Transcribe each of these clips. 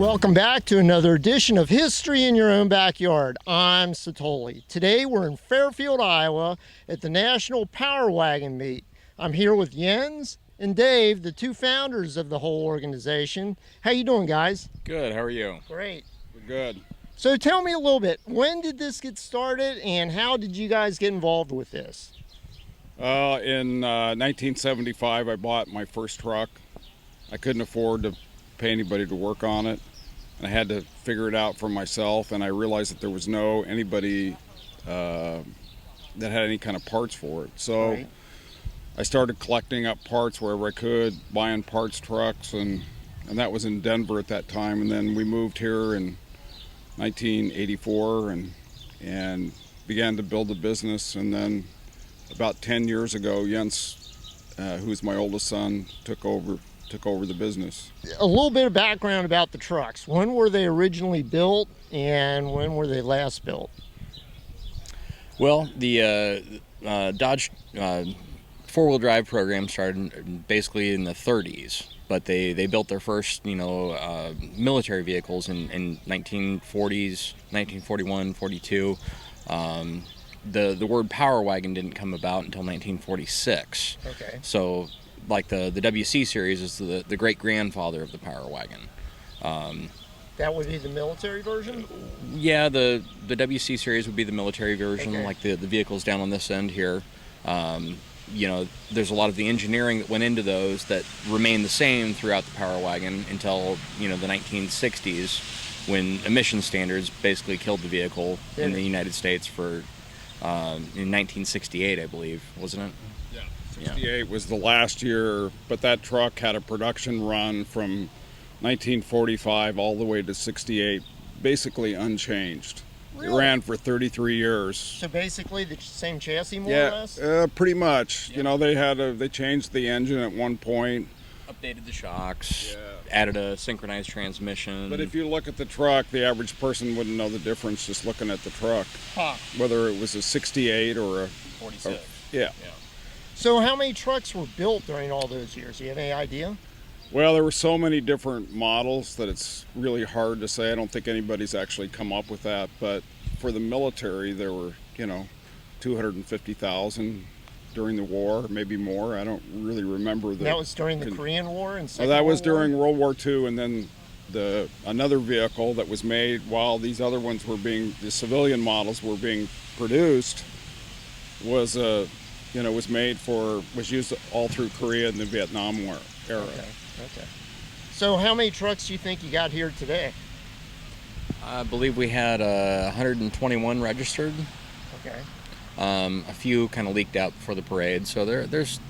Welcome back to another edition of History in Your Own Backyard. I'm Satoli. Today we're in Fairfield, Iowa at the National Power Wagon meet. I'm here with Jens and Dave, the two founders of the whole organization. How you doing, guys? Good, how are you? Great. We're good. So tell me a little bit, when did this get started and how did you guys get involved with this? In 1975 I bought my first truck. I couldn't afford to pay anybody to work on it. And I had to figure it out for myself, and I realized that there was anybody that had any kind of parts for it. So Right. I started collecting up parts wherever I could, buying parts trucks, and that was in Denver at that time. And then we moved here in 1984 and began to build a business. And then about 10 years ago, Jens, who's my oldest son, took over the business. A little bit of background about the trucks. When were they originally built and when were they last built? Well, the Dodge four-wheel drive program started basically in the 30s, but they built their first, military vehicles in 1940s, 1941, 42. The word Power Wagon didn't come about until 1946. Okay. So, like the WC series is the great-grandfather of the Power Wagon. That would be the military version? Yeah, the WC series would be the military version, Okay. like the vehicles down on this end here. There's a lot of the engineering that went into those that remained the same throughout the Power Wagon until, the 1960s, when emission standards basically killed the vehicle in the United States in 1968, I believe, wasn't it? Yeah. 68 was the last year, but that truck had a production run from 1945 all the way to 68, basically unchanged. Really? It ran for 33 years. So basically the same chassis, more or less? Pretty much. Yeah. They changed the engine at one point. Updated the shocks, Yeah. added a synchronized transmission. But if you look at the truck, the average person wouldn't know the difference just looking at the truck, Huh. whether it was a 68 or a 46. yeah. So how many trucks were built during all those years? Do you have any idea? Well, there were so many different models that it's really hard to say. I don't think anybody's actually come up with that. But for the military, there were, 250,000 during the war, maybe more. I don't really remember. That was during the Korean War and Second That was World War? during World War II, and then another vehicle that was made while these other ones were the civilian models were being produced was used all through Korea and the Vietnam War era. Okay. So how many trucks do you think you got here today? I believe we had 121 registered. Okay. A few kind of leaked out before the parade, so there's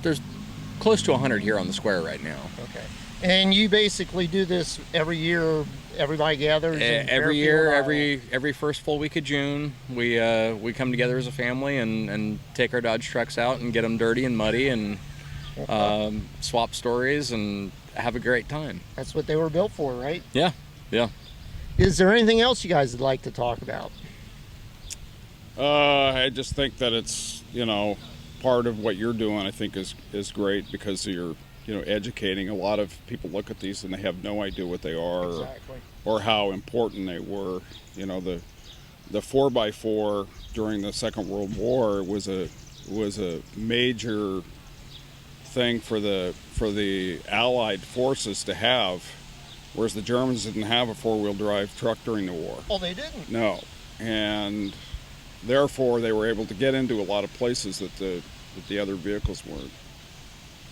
close to 100 here on the square right now. Okay. And you basically do this every year. Everybody gathers. in Every Fairfield, year, Iowa? every first full week of June, we come together as a family and take our Dodge trucks out and get them dirty and muddy and swap stories and have a great time. That's what they were built for, right? Yeah. Is there anything else you guys would like to talk about? I just think that it's, part of what you're doing, I think is great because you're, educating. A lot of people look at these and they have no idea what they are Exactly. or how important they were. The 4x4 during the Second World War was a major thing for the Allied forces to have, whereas the Germans didn't have a four-wheel drive truck during the war. Oh, they didn't? No, and therefore they were able to get into a lot of places that the other vehicles weren't.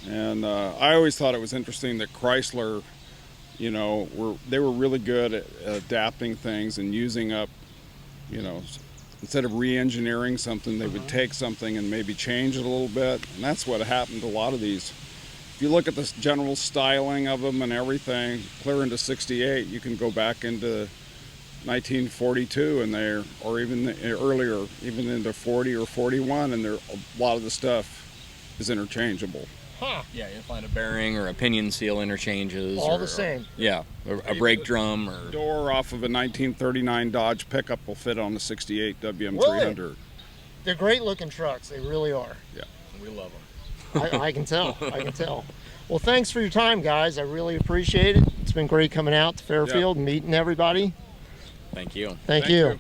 And I always thought it was interesting that Chrysler, they were really good at adapting things and using up, instead of re-engineering something, they would take something and maybe change it a little bit. And that's what happened to a lot of these. If you look at the general styling of them and everything, clear into 68, you can go back into 1942 and or even earlier, even into 40 or 41, and a lot of the stuff is interchangeable. Huh. Yeah, you'll find a bearing or a pinion seal interchanges. All the same. Yeah, a brake drum or... Door off of a 1939 Dodge pickup will fit on the 68 WM300. They're great looking trucks. They really are. Yeah. We love them. I can tell. I can tell. Well, thanks for your time, guys. I really appreciate it. It's been great coming out to Fairfield and meeting everybody. Thank you. Thank you.